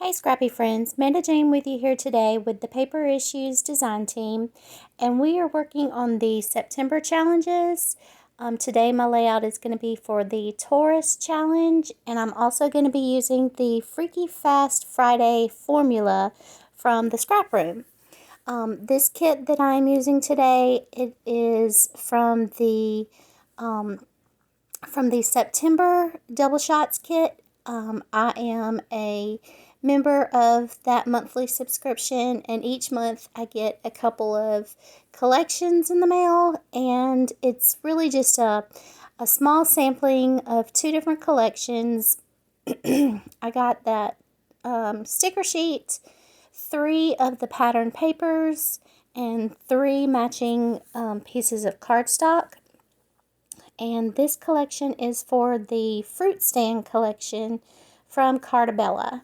Hey Scrappy friends, MandaJane with you here today with the Paper Issues design team, and we are working on the September challenges. Today my layout is going to be for the Taurus challenge, and I'm also going to be using the Freaky Fast Friday formula from the Scraproom. This kit that I'm using today, it is from the September Double Shots kit. I am a member of that monthly subscription, and each month I get a couple of collections in the mail, and it's really just a small sampling of two different collections. I got that sticker sheet, 3 of the pattern papers, and 3 matching pieces of cardstock. And this collection is for the fruit stand collection from Carta Bella.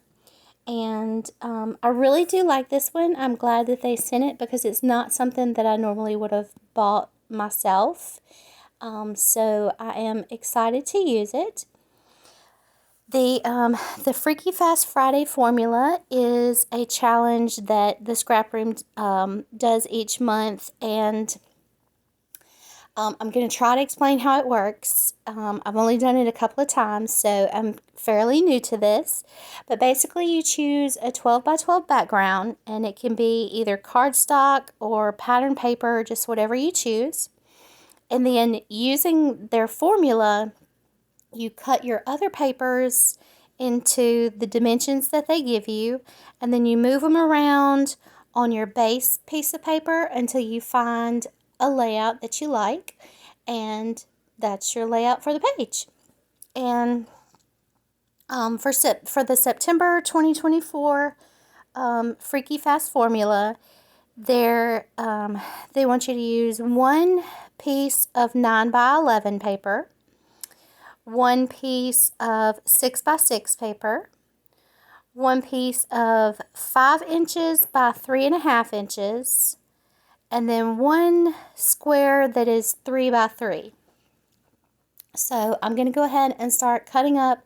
And I really do like this one. I'm glad that they sent it because it's not something that I normally would have bought myself. So I am excited to use it. The Freaky Fast Friday formula is a challenge that the Scraproom does each month, and I'm going to try to explain how it works. I've only done it a couple of times, so I'm fairly new to this. But basically, you choose a 12 by 12 background, and it can be either cardstock or pattern paper, just whatever you choose. And then using their formula, you cut your other papers into the dimensions that they give you, and then you move them around on your base piece of paper until you find a layout that you like, and that's your layout for the page. And for the September 2024 Freaky Fast formula, they want you to use 1 piece of 9 by 11 paper, 1 piece of 6 by 6 paper, 1 piece of 5 inches by 3.5 inches, and then 1 square that is 3 by 3. So I'm going to go ahead and start cutting up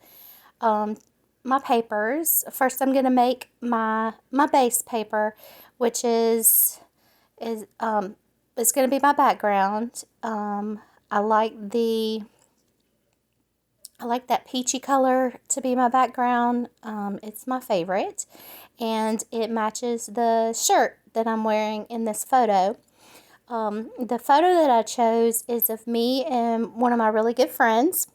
my papers. First, I'm going to make my base paper, which is going to be my background. I like that peachy color to be my background. It's my favorite, and it matches the shirt that I'm wearing in this photo. The photo that I chose is of me and one of my really good friends.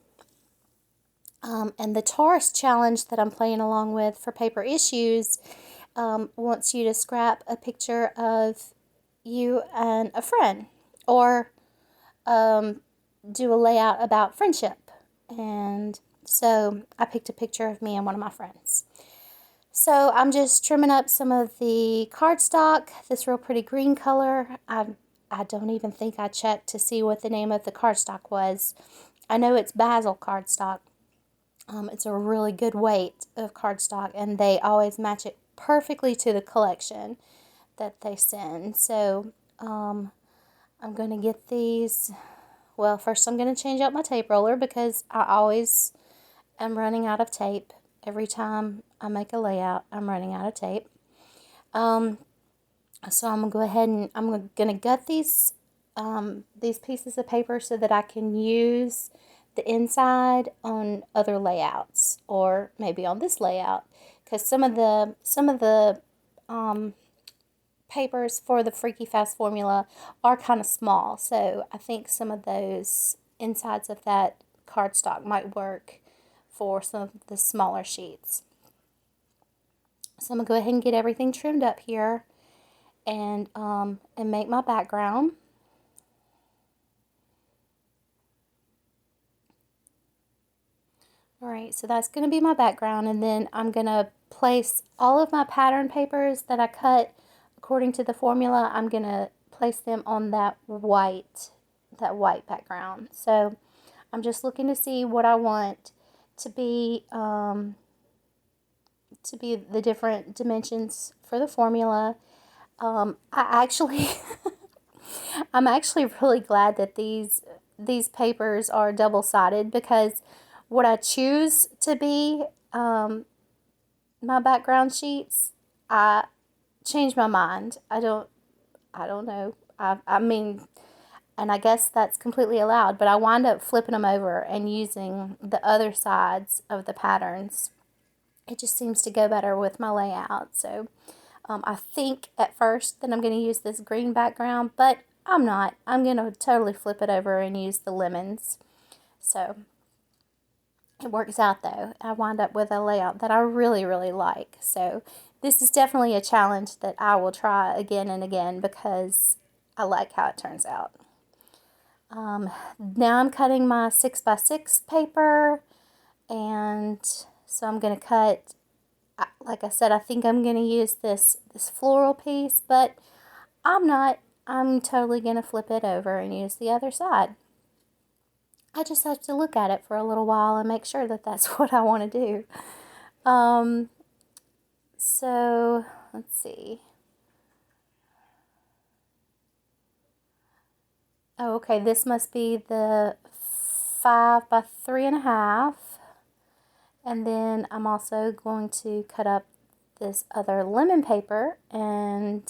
And the Taurus challenge that I'm playing along with for Paper Issues wants you to scrap a picture of you and a friend, or do a layout about friendship. And so I picked a picture of me and one of my friends. So I'm just trimming up some of the cardstock, this real pretty green color. I don't even think I checked to see what the name of the cardstock was. I know it's basil cardstock. It's a really good weight of cardstock, and they always match it perfectly to the collection that they send. So I'm going to get these. Well, first I'm going to change out my tape roller because I always am running out of tape. Every time I make a layout, I'm running out of tape. So I'm going to go ahead and I'm going to gut these pieces of paper so that I can use the inside on other layouts, or maybe on this layout, because some of the papers for the Freaky Fast formula are kind of small, so I think some of those insides of that cardstock might work for some of the smaller sheets. So I'm going to go ahead and get everything trimmed up here, and make my background. Alright, so that's going to be my background, and then I'm going to place all of my pattern papers that I cut according to the formula. I'm going to place them on that white background. So I'm just looking to see what I want to be the different dimensions for the formula. I actually I'm actually really glad that these papers are double-sided, because what I choose to be my background sheets, I change my mind. I don't know. I mean, and I guess that's completely allowed, but I wind up flipping them over and using the other sides of the patterns. It just seems to go better with my layout. So I think at first that I'm going to use this green background, but I'm not. I'm going to totally flip it over and use the lemons. So it works out though. I wind up with a layout that I really, really like. So this is definitely a challenge that I will try again and again because I like how it turns out. Now I'm cutting my 6x6 paper, and so I'm going to cut, like I said, I think I'm going to use this floral piece, but I'm not. I'm totally going to flip it over and use the other side. I just have to look at it for a little while and make sure that that's what I want to do. So let's see. Oh, okay, this must be the 5x3.5. And then I'm also going to cut up this other lemon paper and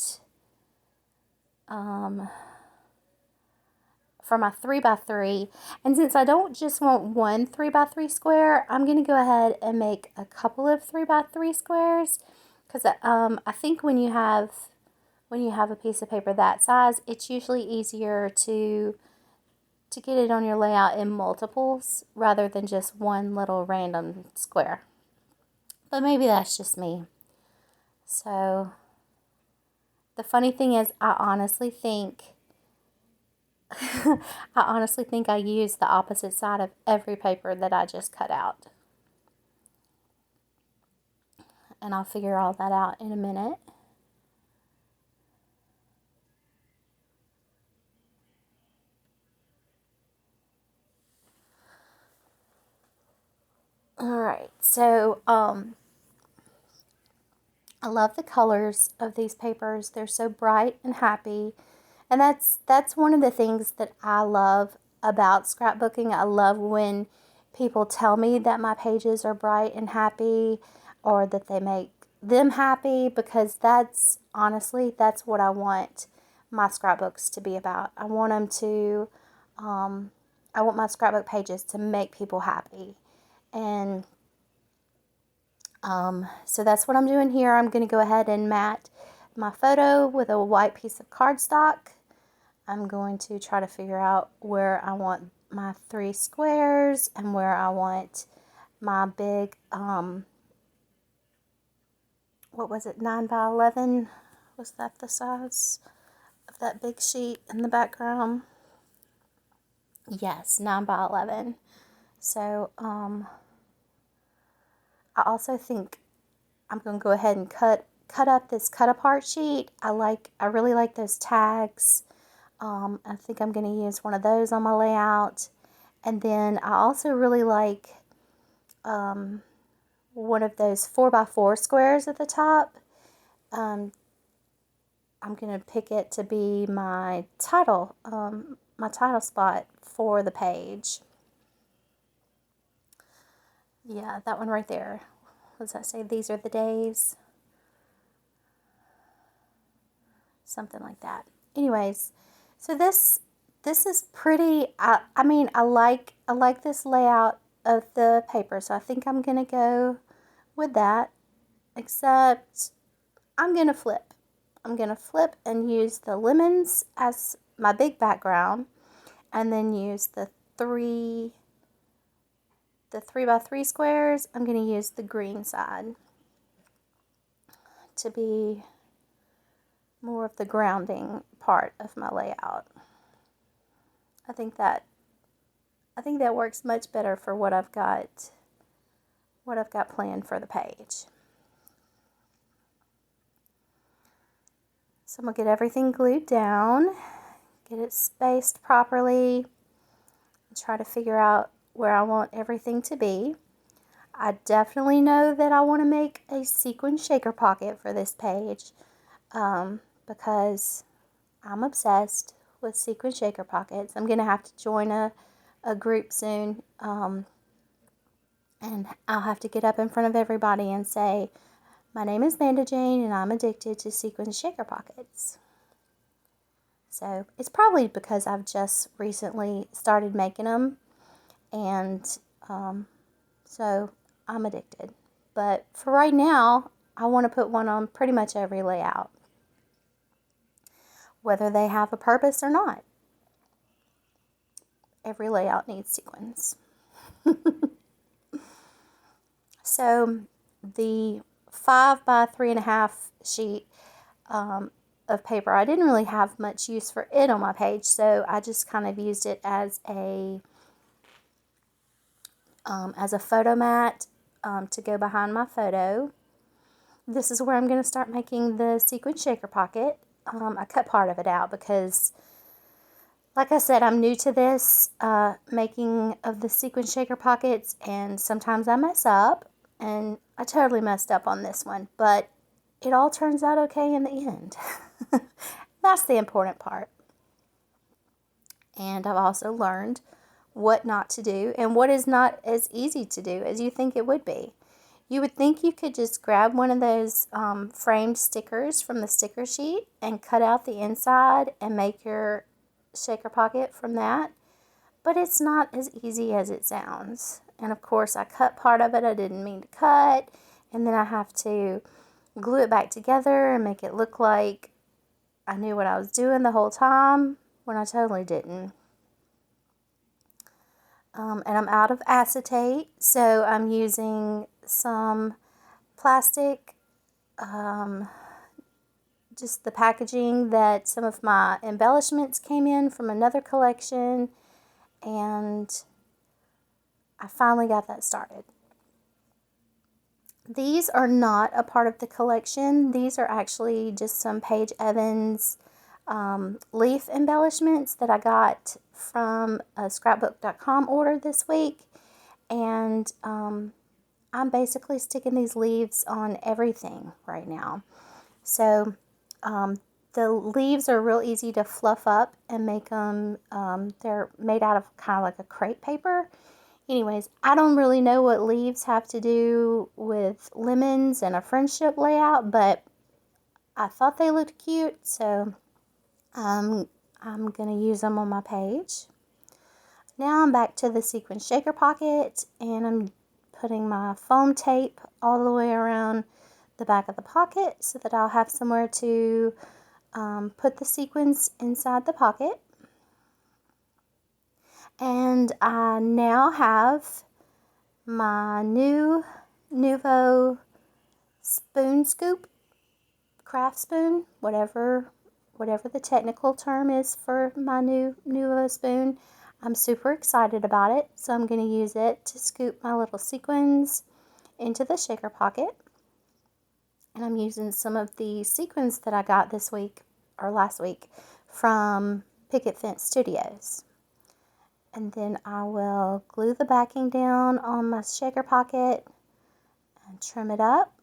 for my 3x3. And since I don't just want one 3x3 square, I'm going to go ahead and make a couple of 3x3 squares because I think when you have a piece of paper that size, it's usually easier to get it on your layout in multiples rather than just one little random square. But maybe that's just me. So the funny thing is, I honestly think I used the opposite side of every paper that I just cut out. And I'll figure all that out in a minute. Alright, so I love the colors of these papers. They're so bright and happy. And that's one of the things that I love about scrapbooking. I love when people tell me that my pages are bright and happy or that they make them happy, because that's honestly, that's what I want my scrapbooks to be about. I want them to I want my scrapbook pages to make people happy. And so that's what I'm doing here. I'm going to go ahead and mat my photo with a white piece of cardstock. I'm going to try to figure out where I want my 3 squares and where I want my big, what was it, 9x11? Was that the size of that big sheet in the background? Yes, 9x11. So, I also think I'm going to go ahead and cut up this cut apart sheet. I really like those tags. I think I'm going to use one of those on my layout. And then I also really like one of those 4x4 squares at the top. I'm going to pick it to be my title spot for the page. Yeah, that one right there. What does that say? These are the days. Something like that. Anyways, so this is pretty. I mean, I like this layout of the paper, so I think I'm gonna go with that. Except I'm gonna flip. I'm gonna flip and use the lemons as my big background, and then use the 3x3 squares. I'm gonna use the green side to be more of the grounding part of my layout. I think that works much better for what I've got planned for the page. So I'm gonna get everything glued down, get it spaced properly, and try to figure out where I want everything to be. I definitely know that I want to make a sequin shaker pocket for this page, because I'm obsessed with sequin shaker pockets. I'm gonna have to join a group soon, and I'll have to get up in front of everybody and say, My name is MandaJane, and I'm addicted to sequin shaker pockets. So it's probably because I've just recently started making them, and so I'm addicted. But for right now, I want to put one on pretty much every layout, whether they have a purpose or not. Every layout needs sequins. So the 5 by 3.5 sheet of paper, I didn't really have much use for it on my page, so I just kind of used it as a photo mat to go behind my photo. This is where I'm going to start making the sequin shaker pocket. I cut part of it out because, like I said, I'm new to this making of the sequin shaker pockets, and sometimes I mess up, and I totally messed up on this one, but it all turns out okay in the end. That's the important part. And I've also learned what not to do and what is not as easy to do as you think it would be. You would think you could just grab one of those framed stickers from the sticker sheet and cut out the inside and make your shaker pocket from that, but it's not as easy as it sounds. And of course, I cut part of it I didn't mean to cut, and then I have to glue it back together and make it look like I knew what I was doing the whole time when I totally didn't. And I'm out of acetate, so I'm using some plastic, just the packaging that some of my embellishments came in from another collection, and I finally got that started. These are not a part of the collection. These are actually just some Paige Evans leaf embellishments that I got from a scrapbook.com order this week, and I'm basically sticking these leaves on everything right now. So the leaves are real easy to fluff up and make them, they're made out of kind of like a crepe paper. Anyways, I don't really know what leaves have to do with lemons and a friendship layout, but I thought they looked cute, so I'm going to use them on my page. Now I'm back to the sequin shaker pocket, and I'm putting my foam tape all the way around the back of the pocket so that I'll have somewhere to put the sequins inside the pocket. And I now have my new Nuvo spoon scoop, craft spoon, whatever the technical term is for my new Nuvo spoon. I'm super excited about it, so I'm going to use it to scoop my little sequins into the shaker pocket. And I'm using some of the sequins that I got this week, or last week, from Picket Fence Studios. And then I will glue the backing down on my shaker pocket and trim it up.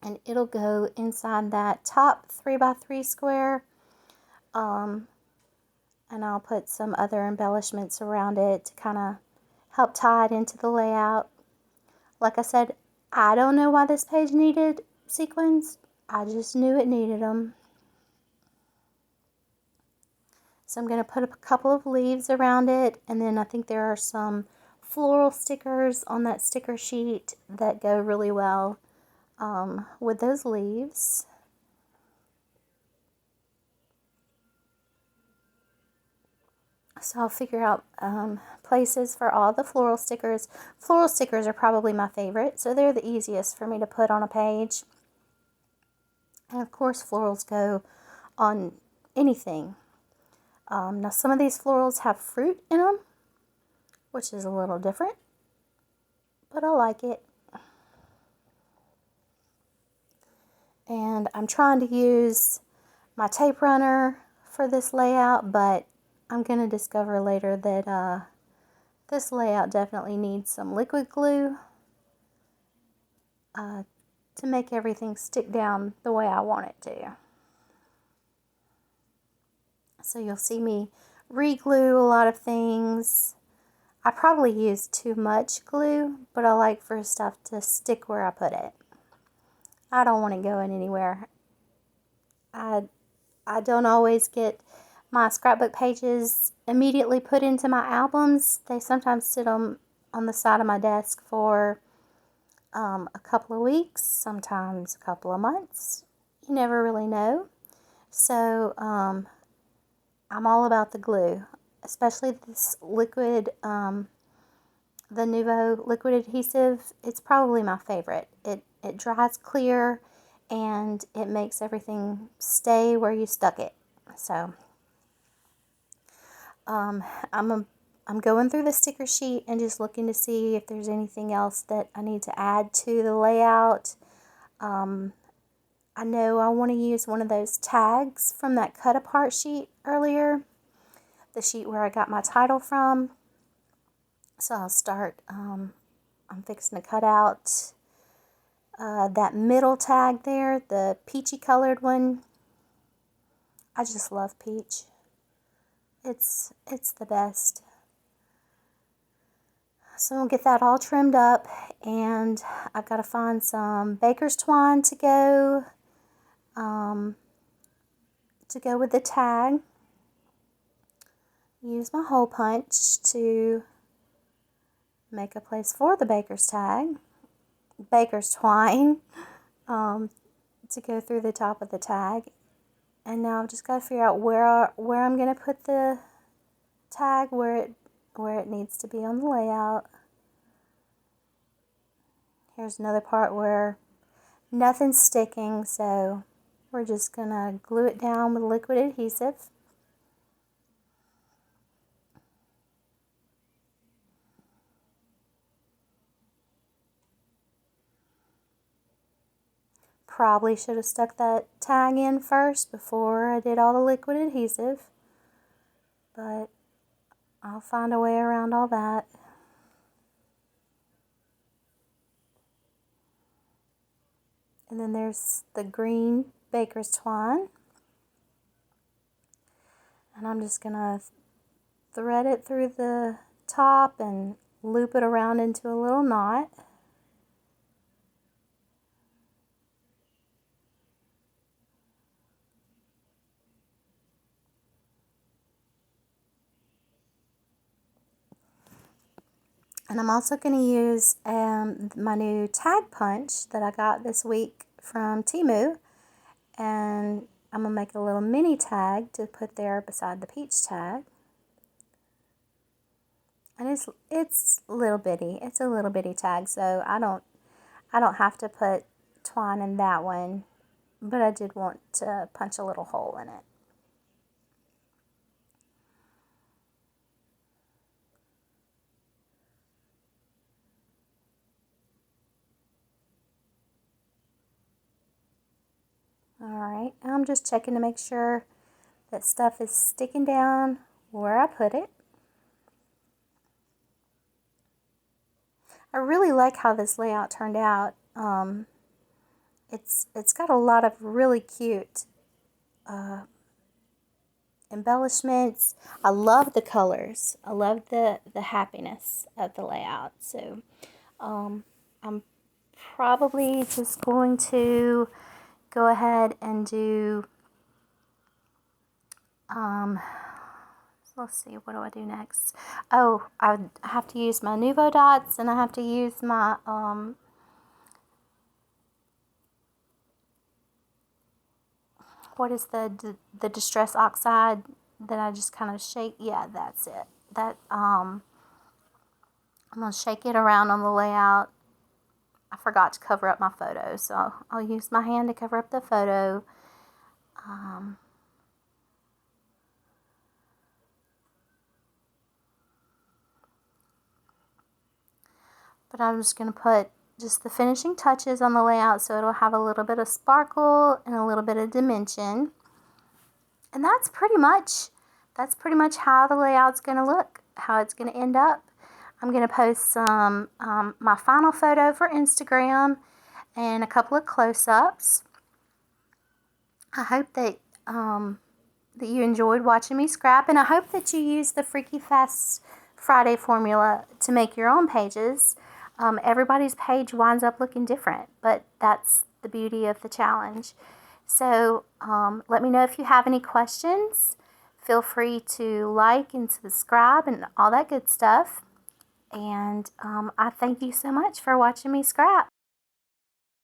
And it'll go inside that top 3x3 square. And I'll put some other embellishments around it to kind of help tie it into the layout. Like I said, I don't know why this page needed sequins. I just knew it needed them. So I'm going to put a couple of leaves around it, and then I think there are some floral stickers on that sticker sheet that go really well with those leaves. So I'll figure out places for all the floral stickers. Floral stickers are probably my favorite, so they're the easiest for me to put on a page. And of course, florals go on anything. Now some of these florals have fruit in them, which is a little different, but I like it. And I'm trying to use my tape runner for this layout, but I'm going to discover later that this layout definitely needs some liquid glue to make everything stick down the way I want it to. So you'll see me re-glue a lot of things I probably use too much glue, but I like for stuff to stick where I put it. I don't want it going anywhere. I don't always get my scrapbook pages immediately put into my albums. They sometimes sit on the side of my desk for a couple of weeks, sometimes a couple of months. You never really know. So I'm all about the glue, especially this liquid, the Nuvo liquid adhesive. It's probably my favorite. It dries clear and it makes everything stay where you stuck it. So I'm going through the sticker sheet and just looking to see if there's anything else that I need to add to the layout. I know I want to use one of those tags from that cut apart sheet earlier, the sheet where I got my title from. So I'll start, I'm fixing to cut out that middle tag there, the peachy colored one. I just love peach. It's the best. So we'll get that all trimmed up, and I've got to find some baker's twine to go with the tag. Use my hole punch to make a place for the baker's twine, to go through the top of the tag. And now I've just got to figure out where I'm going to put the tag, where it needs to be on the layout. Here's another part where nothing's sticking, so we're just going to glue it down with liquid adhesive. Probably should have stuck that tag in first before I did all the liquid adhesive, but I'll find a way around all that. And then there's the green baker's twine, and I'm just gonna thread it through the top and loop it around into a little knot. And I'm also going to use my new tag punch that I got this week from Temu. And I'm going to make a little mini tag to put there beside the peach tag. And it's little bitty. It's a little bitty tag, so I don't have to put twine in that one. But I did want to punch a little hole in it. Alright, I'm just checking to make sure that stuff is sticking down where I put it. I really like how this layout turned out. It's got a lot of really cute embellishments. I love the colors. I love the happiness of the layout. So I'm probably just going to go ahead and do, let's see, what do I do next? Oh, I have to use my Nuvo dots, and I have to use my, what is the Distress Oxide that I just kind of shake? Yeah, that's it. That, I'm going to shake it around on the layout. I forgot to cover up my photo, so I'll use my hand to cover up the photo. But I'm just going to put just the finishing touches on the layout so it'll have a little bit of sparkle and a little bit of dimension. And that's pretty much how the layout's going to look, how it's going to end up. I'm going to post some my final photo for Instagram and a couple of close-ups. I hope that that you enjoyed watching me scrap, and I hope that you use the Friday formula to make your own pages. Everybody's page winds up looking different, but that's the beauty of the challenge. So let me know if you have any questions. Feel free to like and subscribe and all that good stuff. And I thank you so much for watching me scrap.